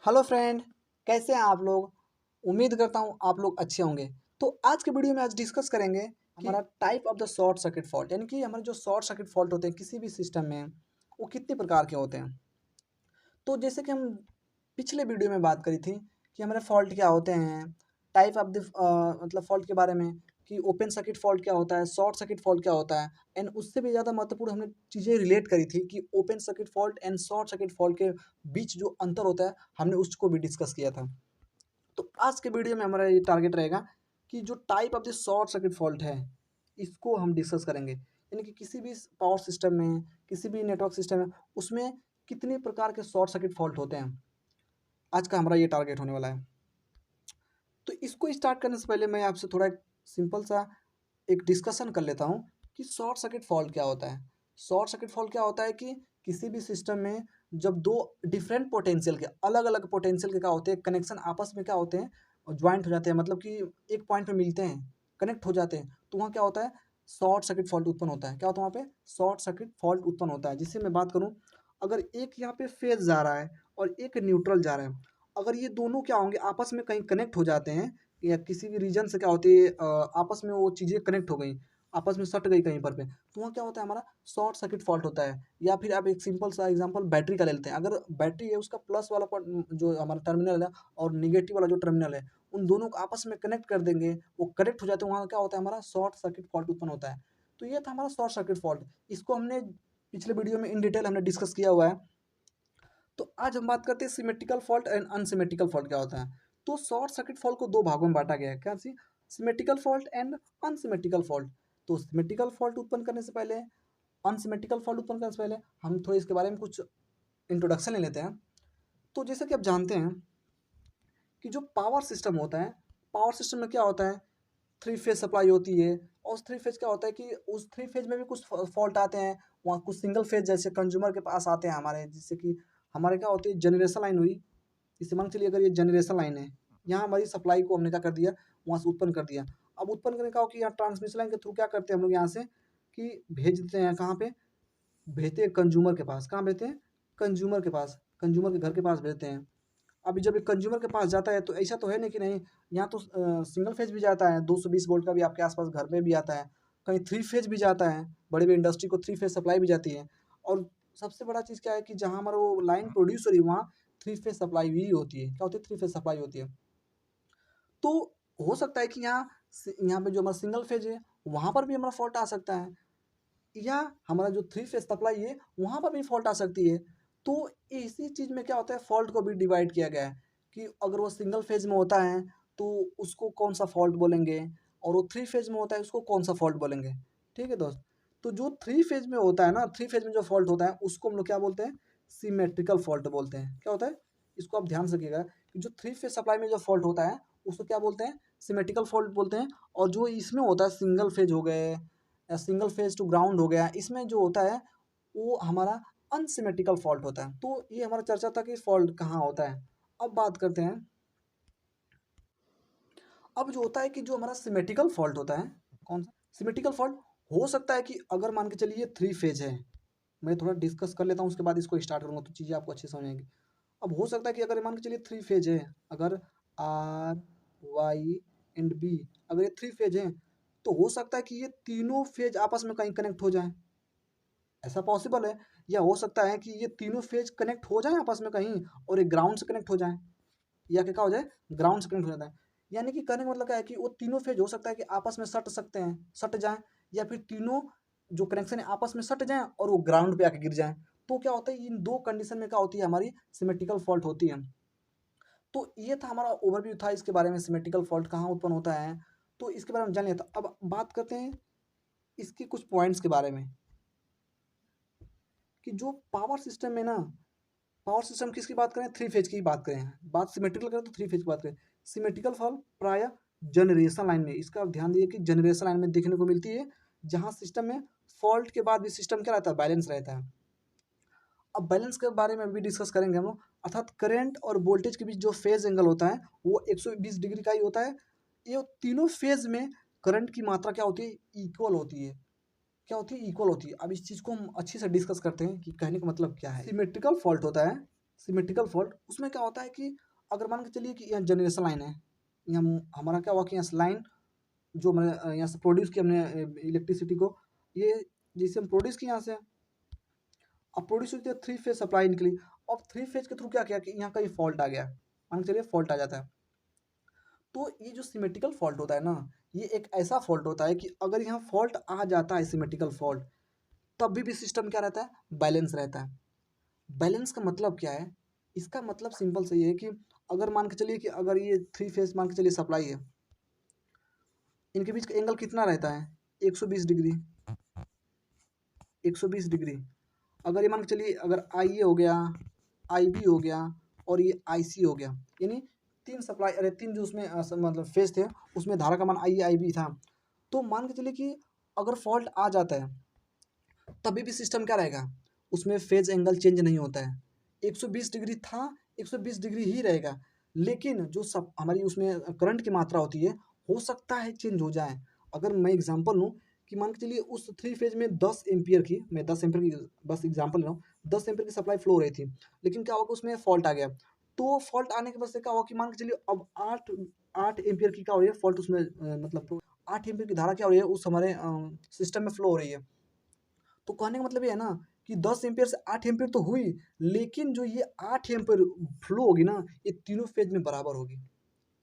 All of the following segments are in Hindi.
हेलो फ्रेंड, कैसे हैं आप लोग। उम्मीद करता हूँ आप लोग अच्छे होंगे। तो आज के वीडियो में आज डिस्कस करेंगे हमारा type of the short circuit fault, यानी कि हमारे जो शॉर्ट सर्किट फॉल्ट होते हैं किसी भी सिस्टम में वो कितने प्रकार के होते हैं। तो जैसे कि हम पिछले वीडियो में बात करी थी कि हमारे फॉल्ट क्या होते हैं, टाइप ऑफ द मतलब फॉल्ट के बारे में, कि ओपन सर्किट फॉल्ट क्या होता है, शॉर्ट सर्किट फॉल्ट क्या होता है। एंड उससे भी ज़्यादा महत्वपूर्ण हमने चीज़ें रिलेट करी थी कि open circuit fault and short circuit fault के बीच जो अंतर होता है हमने उसको भी डिस्कस किया था। तो आज के वीडियो में हमारा ये टारगेट रहेगा कि जो type of the short circuit fault है इसको हम डिस्कस करेंगे, यानी कि किसी भी पावर सिस्टम में, किसी भी नेटवर्क सिस्टम में, उसमें कितने प्रकार के शॉर्ट सर्किट फॉल्ट होते हैं। आज का हमारा ये टारगेट होने वाला है। तो इसको स्टार्ट करने से पहले मैं आपसे थोड़ा एक सिंपल सा एक डिस्कशन कर लेता हूँ कि शॉर्ट सर्किट फॉल्ट क्या होता है। शॉर्ट सर्किट फॉल्ट क्या होता है कि किसी भी सिस्टम में जब दो डिफरेंट पोटेंशियल के, अलग अलग पोटेंशियल के क्या होते हैं, कनेक्शन आपस में क्या होते हैं, ज्वाइंट हो जाते हैं, मतलब कि एक पॉइंट पे मिलते हैं, कनेक्ट हो जाते हैं, तो वहाँ क्या होता है, शॉर्ट सर्किट फॉल्ट उत्पन्न होता है। क्या होता है वहाँ पे, शॉर्ट सर्किट फॉल्ट उत्पन्न होता है। जिससे मैं बात करूँ, अगर एक यहाँ पे फेज जा रहा है और एक न्यूट्रल जा रहा है, अगर ये दोनों क्या होंगे, आपस में कहीं कनेक्ट हो जाते हैं या किसी भी रीजन से क्या होती है, आपस में वो चीज़ें कनेक्ट हो गई, आपस में सट गई कहीं पर पे, तो वहाँ क्या होता है, हमारा शॉर्ट सर्किट फॉल्ट होता है। या फिर आप एक सिंपल सा एग्जांपल बैटरी का ले लेते हैं। अगर बैटरी है, उसका प्लस वाला जो हमारा टर्मिनल है और निगेटिव वाला जो टर्मिनल है, उन दोनों को आपस में कनेक्ट कर देंगे, वो कनेक्ट हो जाते हैं, वहाँ क्या होता है, हमारा शॉर्ट सर्किट फॉल्ट उत्पन्न होता है। तो ये था हमारा शॉर्ट सर्किट फॉल्ट। इसको हमने पिछले वीडियो में इन डिटेल हमने डिस्कस किया हुआ है। तो आज हम बात करते हैं symmetrical fault and unsymmetrical fault क्या होता है। तो शॉर्ट सर्किट फॉल्ट को दो भागों में बांटा गया है, क्या सी, symmetrical fault and unsymmetrical fault. तो सिमेट्रिकल फॉल्ट उत्पन्न करने से पहले, अनसिमेट्रिकल फॉल्ट उत्पन्न करने से पहले हम थोड़े इसके बारे में कुछ इंट्रोडक्शन ले लेते हैं। तो जैसे कि आप जानते हैं कि जो पावर सिस्टम होता है, पावर सिस्टम में क्या होता है, थ्री फेज सप्लाई होती है। और उस थ्री फेज क्या होता है कि उस थ्री फेज में भी कुछ फॉल्ट आते हैं, वहाँ कुछ सिंगल फेज जैसे कंज्यूमर के पास आते हैं हमारे, जिससे कि हमारे क्या होती है, जनरेशन लाइन हुई। इसे मान के चलिए, अगर ये जनरेशन लाइन है, यहाँ हमारी सप्लाई को हमने क्या कर दिया, वहाँ से उत्पन्न कर दिया। अब उत्पन्न करने का हो कि यहाँ ट्रांसमिशन लाइन के थ्रू क्या करते हैं हम लोग, यहाँ से कि भेज देते हैं, कहाँ पे भेजते हैं, कंज्यूमर के पास। कहाँ भेजते हैं, कंज्यूमर के पास, कंज्यूमर के घर के पास भेजते हैं। अभी जब एक कंज्यूमर के पास जाता है तो ऐसा तो है नहीं कि नहीं, यहाँ तो सिंगल फेज भी जाता है, 220 वोल्ट का भी आपके आसपास घर में भी आता है, कहीं थ्री फेज भी जाता है, बड़े बड़े इंडस्ट्री को थ्री फेज सप्लाई भी जाती है। और सबसे बड़ा चीज़ क्या है कि जहाँ हमारा वो लाइन प्रोड्यूस हो रही है, वहाँ थ्री फेज सप्लाई भी होती है। क्या होती है, थ्री फेज सप्लाई होती है। तो हो सकता है कि यहाँ पे जो हमारा सिंगल फेज है, वहाँ पर भी हमारा फॉल्ट आ सकता है, या हमारा जो थ्री फेज सप्लाई है वहाँ पर भी फॉल्ट आ सकती है। तो इसी चीज़ में क्या होता है, फॉल्ट को भी डिवाइड किया गया है कि अगर वो सिंगल फेज में होता है तो उसको कौन सा फॉल्ट बोलेंगे, और वो थ्री फेज में होता है उसको कौन सा फॉल्ट बोलेंगे। ठीक है दोस्त। तो जो थ्री फेज में होता है ना, थ्री फेज में जो फॉल्ट होता है उसको हम लोग क्या बोलते हैं, सिमेट्रिकल फॉल्ट बोलते हैं। क्या होता है, इसको आप ध्यान से रखिएगा कि जो थ्री फेज सप्लाई में जो फॉल्ट होता है उसको क्या बोलते हैं, सिमेट्रिकल फॉल्ट बोलते हैं। और जो इसमें होता है, सिंगल फेज हो गए या सिंगल फेज टू ग्राउंड हो गया, इसमें जो होता है वो हमारा अनसिमेट्रिकल फॉल्ट होता है। तो ये हमारा चर्चा था कि फॉल्ट कहाँ होता है। अब बात करते हैं, अब जो होता है कि जो हमारा सिमेट्रिकल फॉल्ट होता है, कौन सा सिमेट्रिकल फॉल्ट, हो सकता है कि अगर मान के चलिए थ्री फेज है, मैं थोड़ा डिस्कस कर लेता हूँ उसके बाद इसको स्टार्ट करूँगा तो चीज़ें आपको अच्छे समझ आएंगी। अब हो सकता है कि अगर मान के चलिए थ्री फेज है, अगर आर वाई एंड बी, अगर ये थ्री फेज है, तो हो सकता है कि ये तीनों फेज आपस में कहीं कनेक्ट हो जाएं। ऐसा पॉसिबल है। या हो सकता है कि ये तीनों फेज कनेक्ट हो जाएं आपस में कहीं और एक ग्राउंड से कनेक्ट हो जाएं, या क्या हो जाए, ग्राउंड से कनेक्ट हो जाता है। यानी कि कहने का मतलब क्या है कि वो तीनों फेज हो सकता है कि आपस में सट सकते हैं, सट जाएं, या फिर तीनों जो कनेक्शन है आपस में सट जाएं और वो ग्राउंड पे आके गिर जाएं। तो क्या होता है, इन दो कंडीशन में क्या होती है, हमारी सिमेट्रिकल फॉल्ट होती है। तो ये था हमारा ओवरव्यू था इसके बारे में, सिमेट्रिकल फॉल्ट कहाँ उत्पन्न होता है, तो इसके बारे में जान लिया था। अब बात करते हैं इसके कुछ पॉइंट्स के बारे में, कि जो पावर सिस्टम में ना, पावर सिस्टम किसकी बात करें, थ्री फेज की बात करें, बात सिमेट्रिकल करें तो थ्री फेज की बात करें। सिमेट्रिकल फॉल्ट प्राय जनरेशन लाइन में, इसका आप ध्यान दीजिए कि जनरेशन लाइन में देखने को मिलती है, जहां सिस्टम में फॉल्ट के बाद भी सिस्टम क्या रहता है, बैलेंस रहता है। अब बैलेंस के बारे में भी डिस्कस करेंगे हम लोग, अर्थात करंट और वोल्टेज के बीच जो फेज एंगल होता है वो 120 डिग्री का ही होता है। ये तीनों फेज में करंट की मात्रा क्या होती है, इक्वल होती है। क्या होती है, इक्वल होती है। अब इस चीज़ को हम अच्छे से डिस्कस करते हैं कि कहने का मतलब क्या है। सिमेट्रिकल फॉल्ट होता है सिमेट्रिकल फॉल्ट उसमें क्या होता है कि अगर मान के चलिए कि यहाँ जनरेशन लाइन है, यहाँ हमारा क्या हुआ कि यहाँ से लाइन जो हमने यहाँ से प्रोड्यूस किया हमने इलेक्ट्रिसिटी को, ये जैसे हम प्रोड्यूस किए यहाँ से, अब प्रोड्यूस होती है 3 फेज सप्लाई निकली। अब 3 फेज के थ्रू क्या किया कि यहाँ कहीं फॉल्ट आ गया, मान के चलिए फॉल्ट आ जाता है। तो ये जो सिमेट्रिकल फॉल्ट होता है ना, ये एक ऐसा फॉल्ट होता है कि अगर यहाँ फॉल्ट आ जाता है सिमेट्रिकल फॉल्ट, तब भी सिस्टम क्या रहता है, बैलेंस रहता है। बैलेंस का मतलब क्या है, इसका मतलब सिंपल से ये है कि अगर मान के चलिए कि अगर ये 3 फेज मान के चलिए सप्लाई है, इनके बीच का एंगल कितना रहता है, 120 डिग्री, 120 डिग्री। अगर ये मान के चलिए अगर आई ए हो गया, आई बी हो गया और ये आई सी हो गया, यानी 3 सप्लाई, अरे 3 जो उसमें मतलब फेज थे, उसमें धारा का मान आई ए आई बी था। तो मान के चलिए कि अगर फॉल्ट आ जाता है तभी भी सिस्टम क्या रहेगा, उसमें फेज एंगल चेंज नहीं होता है, 120 डिग्री था, 120 डिग्री ही रहेगा। लेकिन जो सब हमारी उसमें करंट की मात्रा होती है, हो सकता है चेंज हो जाए। अगर मैं एग्जांपल लूँ कि मान के चलिए उस 3 फेज में 10 एम्पियर की, मैं 10 एम्पियर की बस एग्जांपल ले रहा हूँ, 10 एम्पियर की सप्लाई फ्लो हो रही थी, लेकिन क्या होगा उसमें फॉल्ट आ गया। तो फॉल्ट आने की वजह से क्या होगा कि मान के चलिए अब 8 एम्पियर की क्या हो रही है फॉल्ट उसमें, मतलब 8 एम्पियर की धारा क्या हो रही है उस हमारे सिस्टम में फ्लो हो रही है। तो कहने का मतलब ये है ना कि 10 एम्पियर से 8 एम्पियर तो हुई, लेकिन जो ये 8 एम्पियर फ्लो होगी ना, ये तीनों फेज में बराबर होगी।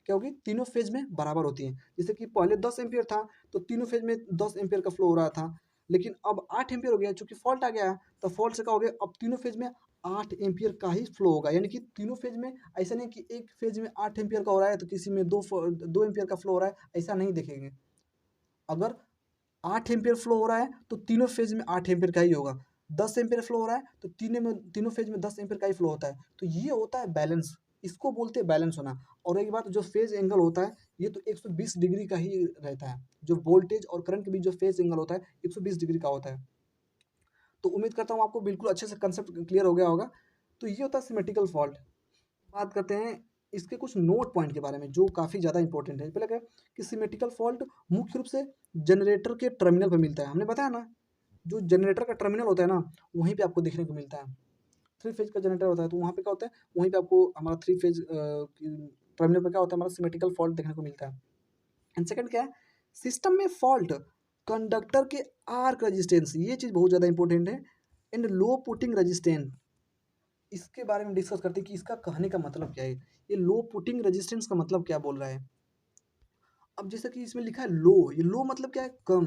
क्या होगी, तीनों फेज में बराबर होती है। जैसे कि पहले 10 एम्पियर था तो तीनों फेज में 10 एम्पियर का फ्लो हो रहा था, लेकिन अब 8 एम्पियर हो गया, चूंकि फॉल्ट आ गया है तो फॉल्ट से क्या हो गया, अब तीनों फेज में 8 एम्पियर का ही फ्लो होगा। यानी कि तीनों फेज में, ऐसा नहीं कि एक फेज में 8 एम्पियर का हो रहा है तो किसी में 2 एम्पियर का फ्लो हो रहा है, ऐसा नहीं देखेंगे। अगर 8 एम्पियर फ्लो हो रहा है तो तीनों फेज में 8 एम्पियर का ही होगा। 10 एम्पियर फ्लो हो रहा है तो तीनों फेज में 10 एम्पियर का ही फ्लो होता है। तो ये होता है बैलेंस, इसको बोलते हैं बैलेंस होना। और एक बात, जो फेज एंगल होता है ये तो 120 डिग्री का ही रहता है। जो वोल्टेज और करंट के बीच जो फेज एंगल होता है 120 डिग्री का होता है। तो उम्मीद करता हूँ आपको बिल्कुल अच्छे से कंसेप्ट क्लियर हो गया होगा। तो ये होता है सिमेट्रिकल फॉल्ट। बात करते हैं इसके कुछ नोट पॉइंट के बारे में जो काफ़ी ज़्यादा इंपॉर्टेंट है। पहले क्या है कि सिमेट्रिकल फॉल्ट मुख्य रूप से जनरेटर के टर्मिनल पर मिलता है। हमने बताया ना, जो जनरेटर का टर्मिनल होता है ना, वहीं पे आपको देखने को मिलता है। 3 फेज का जनरेटर होता है तो वहाँ पे क्या होता है, वहीं पे आपको हमारा 3 फेज टर्मिनल पे क्या होता है, हमारा सिमेट्रिकल फॉल्ट देखने को मिलता है। एंड सेकंड क्या है, सिस्टम में फॉल्ट कंडक्टर के आर्क रेजिस्टेंस, ये चीज़ बहुत ज़्यादा इंपॉर्टेंट है, एंड लो पुटिंग रेजिस्टेंस, इसके बारे में डिस्कस करते हैं कि इसका कहने का मतलब क्या है। ये लो पुटिंग रेजिस्टेंस का मतलब क्या बोल रहा है। अब जैसे कि इसमें लिखा है लो, ये लो मतलब क्या है, कम।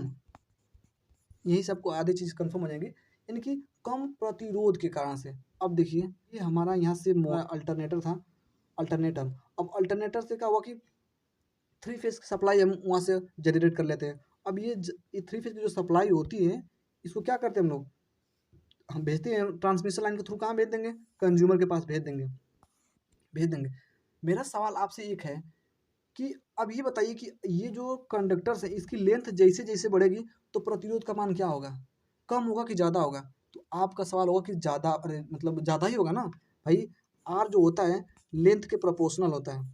यही से आपको आधी चीज़ कंफर्म हो जाएगी, यानी कि कम प्रतिरोध के कारण से। अब देखिए ये हमारा यहाँ से अल्टरनेटर था, अल्टरनेटर। अब अल्टरनेटर से क्या हुआ कि 3 फेज की सप्लाई हम वहाँ से जनरेट कर लेते हैं। अब ये 3 फेज की जो सप्लाई होती है, इसको क्या करते हैं हम लोग, हम भेजते हैं ट्रांसमिशन लाइन के थ्रू, कहाँ भेज देंगे, कंज्यूमर के पास भेज देंगे। मेरा सवाल आपसे एक है कि अब ये बताइए कि ये जो कंडक्टर्स है इसकी लेंथ जैसे जैसे बढ़ेगी तो प्रतिरोध का मान क्या होगा, कम होगा कि ज़्यादा होगा। तो आपका सवाल होगा कि ज़्यादा, अरे मतलब ज़्यादा ही होगा ना भाई। आर जो होता है लेंथ के प्रोपोर्शनल होता है,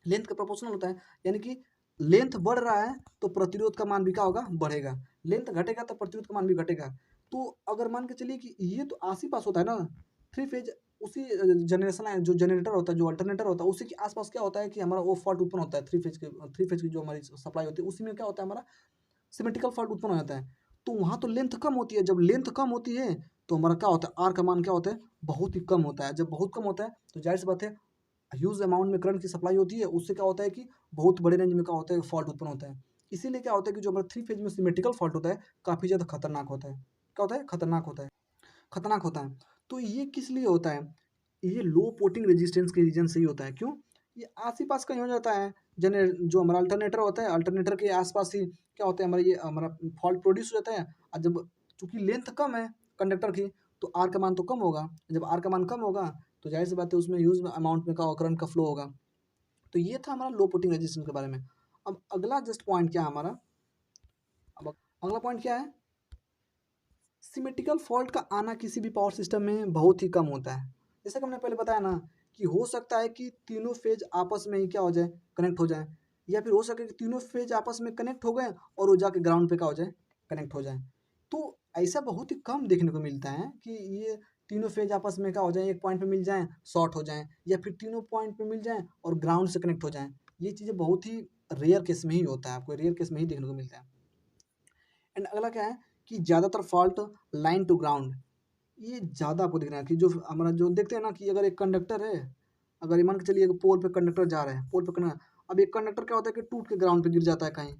लेंथ का प्रोपोर्शनल होता है, यानी कि लेंथ बढ़ रहा है तो प्रतिरोध का मान भी क्या होगा, बढ़ेगा। लेंथ घटेगा तो प्रतिरोध का मान भी घटेगा। तो अगर मान के चलिए कि ये तो आस ही पास होता है ना, 3 फेज उसी जनरेशन है, जो जनरेटर होता है, जो अल्टरनेटर होता है, उसी के आसपास क्या होता है कि हमारा वो फॉल्ट उत्पन्न होता है। 3 फेज की जो हमारी सप्लाई होती है उसी में क्या होता है, हमारा सिमेट्रिकल फॉल्ट उत्पन्न हो जाता है। तो वहाँ तो लेंथ कम होती है, जब लेंथ कम होती है तो हमारा क्या होता है, आर का मान क्या होता है, बहुत ही कम होता है। जब बहुत कम होता है तो जाहिर सी बात है ह्यूज अमाउंट में करंट की सप्लाई होती है, उससे क्या होता है कि बहुत बड़े रेंज में क्या होता है, फॉल्ट उत्पन्न होता है। इसीलिए क्या होता है कि जो हमारा 3 फेज में सिमेट्रिकल फॉल्ट होता है काफ़ी ज़्यादा खतरनाक होता है। क्या होता है, खतरनाक होता है, खतरनाक होता है। तो ये किस लिए होता है, ये लो पोर्टिंग रेजिस्टेंस के रीजन से ही होता है। क्यों, ये आस ही पास कहीं हो जाता है। जो हमारा अल्टरनेटर होता है, अल्टरनेटर के आसपास ही क्या होता है, हमारा फॉल्ट प्रोड्यूस हो जाता है। और जब चूंकि लेंथ कम है कंडक्टर की, तो आर का मान तो कम होगा। जब आर का मान कम होगा तो जाहिर सी बात है उसमें ह्यूज अमाउंट में का करंट का फ्लो होगा। तो ये था हमारा लो पुटिंग रेजिस्टेंस के बारे में। अब अगला जस्ट पॉइंट क्या है हमारा, अब अगला पॉइंट क्या है, सिमेट्रिकल फॉल्ट का आना किसी भी पावर सिस्टम में बहुत ही कम होता है। जैसा कि हमने पहले बताया ना कि हो सकता है कि तीनों फेज आपस में ही क्या हो जाए, कनेक्ट हो जाए, या फिर हो सके कि तीनों फेज आपस में कनेक्ट हो गए और वो जाके ग्राउंड पे क्या हो जाए, कनेक्ट हो जाए। तो ऐसा बहुत ही कम देखने को मिलता है कि ये तीनों फेज आपस में क्या हो जाए, एक पॉइंट पे मिल जाएं, शॉर्ट हो जाएं, या फिर तीनों पॉइंट पे मिल जाएं और ग्राउंड से कनेक्ट हो जाएं। ये चीज़ें बहुत ही रेयर केस में ही होता है, आपको रेयर केस में ही देखने को मिलता है। एंड अगला क्या है कि ज़्यादातर फॉल्ट लाइन टू ग्राउंड, ये ज़्यादा आपको दिख रहा है कि जो हमारा जो देखते हैं ना कि अगर एक कंडक्टर है, अगर ये मान के चलिए पोल पे कंडक्टर जा रहे हैं, पोल पे कंडक्टर, अब एक कंडक्टर क्या होता है कि टूट के ग्राउंड पे गिर जाता है, कहीं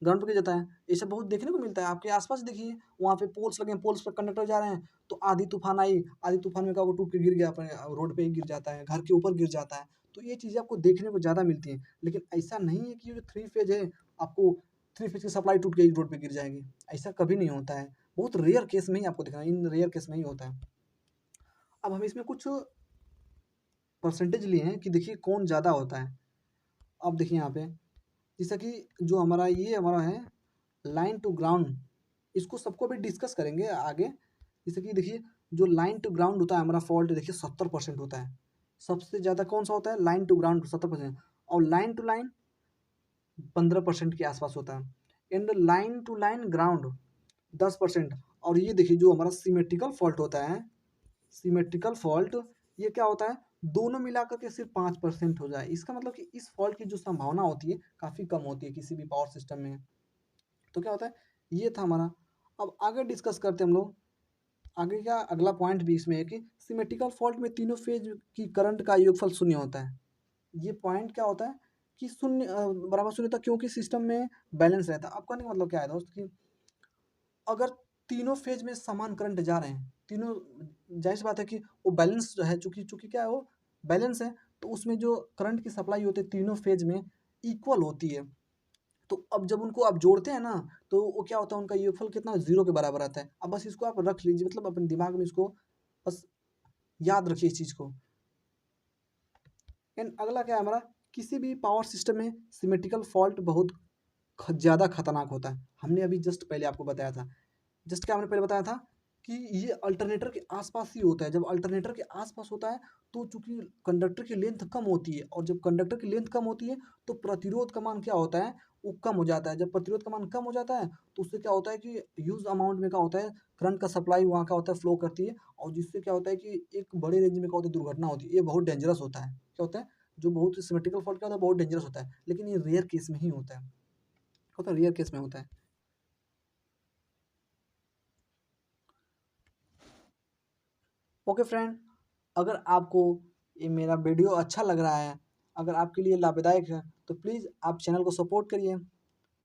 ग्राउंड पे गिर जाता है। ये सब बहुत देखने को मिलता है, आपके आसपास देखिए वहाँ पे पोल्स लगे हैं, पोल्स पे कंडक्टर जा रहे हैं, तो आधी तूफान आई, आधी तूफान में क्या होगा, टूट के गिर गया, अपने रोड पे ही गिर जाता है, घर के ऊपर गिर जाता है। तो ये चीज़ें आपको देखने को ज़्यादा मिलती हैं, लेकिन ऐसा नहीं है कि ये जो थ्री फेज है, आपको थ्री फेज की सप्लाई टूट के रोड पे गिर जाएगी, ऐसा कभी नहीं होता है। बहुत रेयर केस में ही आपको दिखना है, इन रेयर केस में ही होता है। अब हम इसमें कुछ परसेंटेज लिए हैं कि देखिए कौन ज़्यादा होता है। अब देखिए यहाँ पे जैसा कि जो हमारा ये हमारा है लाइन टू ग्राउंड, इसको सबको भी डिस्कस करेंगे आगे। जैसे कि देखिए जो लाइन टू ग्राउंड होता है हमारा फॉल्ट, देखिए 70% होता है। सबसे ज़्यादा कौन सा होता है, लाइन टू ग्राउंड 70%, और लाइन टू लाइन 15% के आसपास होता है। And line to line ground 10%। और ये देखिए जो हमारा सिमेट्रिकल फॉल्ट होता है, सिमेट्रिकल फॉल्ट, ये क्या होता है, दोनों मिलाकर के सिर्फ 5% हो जाए। इसका मतलब कि इस फॉल्ट की जो संभावना होती है काफ़ी कम होती है किसी भी पावर सिस्टम में। तो क्या होता है, ये था हमारा। अब आगे डिस्कस करते हैं हम लोग। आगे क्या अगला पॉइंट भी इसमें है कि सिमेट्रिकल फॉल्ट में तीनों फेज की करंट का योगफल शून्य होता है। ये पॉइंट क्या होता है कि शून्य बराबर शून्य था, क्योंकि सिस्टम में बैलेंस रहता है। आपका नहीं मतलब क्या है दोस्त कि अगर तीनों फेज में समान करंट जा रहे हैं, तीनों, जाहिर सी बात है कि वो बैलेंस जो है, चूंकि चूंकि क्या है वो बैलेंस है, तो उसमें जो करंट की सप्लाई होती है तीनों फेज में इक्वल होती है। तो अब जब उनको आप जोड़ते हैं ना, तो वो क्या होता है, उनका योगफल कितना, जीरो के बराबर आता है। अब बस इसको आप रख लीजिए, मतलब अपने दिमाग में इसको बस याद रखिए इस चीज़ को। एंड अगला क्या है हमारा, किसी भी पावर सिस्टम में सिमेट्रिकल फॉल्ट बहुत ज़्यादा खतरनाक होता है। हमने अभी जस्ट पहले आपको बताया था, जस्ट क्या हमने पहले बताया था कि ये अल्टरनेटर के आसपास ही होता है। जब अल्टरनेटर के आसपास होता है तो चूंकि कंडक्टर की लेंथ कम होती है, और जब कंडक्टर की लेंथ कम होती है तो प्रतिरोध का मान क्या होता है, वो कम हो जाता है। जब प्रतिरोध का मान कम हो जाता है तो उससे क्या होता है कि ह्यूज अमाउंट में क्या होता है, करंट का सप्लाई वहाँ क्या होता है, फ्लो करती है, और जिससे क्या होता है कि एक बड़े रेंज में क्या होता है, दुर्घटना होती है। ये बहुत डेंजरस होता है। क्या होता है, जो बहुत सिमेट्रिकल फॉल्ट क्या होता है, बहुत डेंजरस होता है, लेकिन ये रेयर केस में ही होता है, होता है रेयर केस में होता है। ओके फ्रेंड, अगर आपको ये मेरा वीडियो अच्छा लग रहा है, अगर आपके लिए लाभदायक है, तो प्लीज़ आप चैनल को सपोर्ट करिए।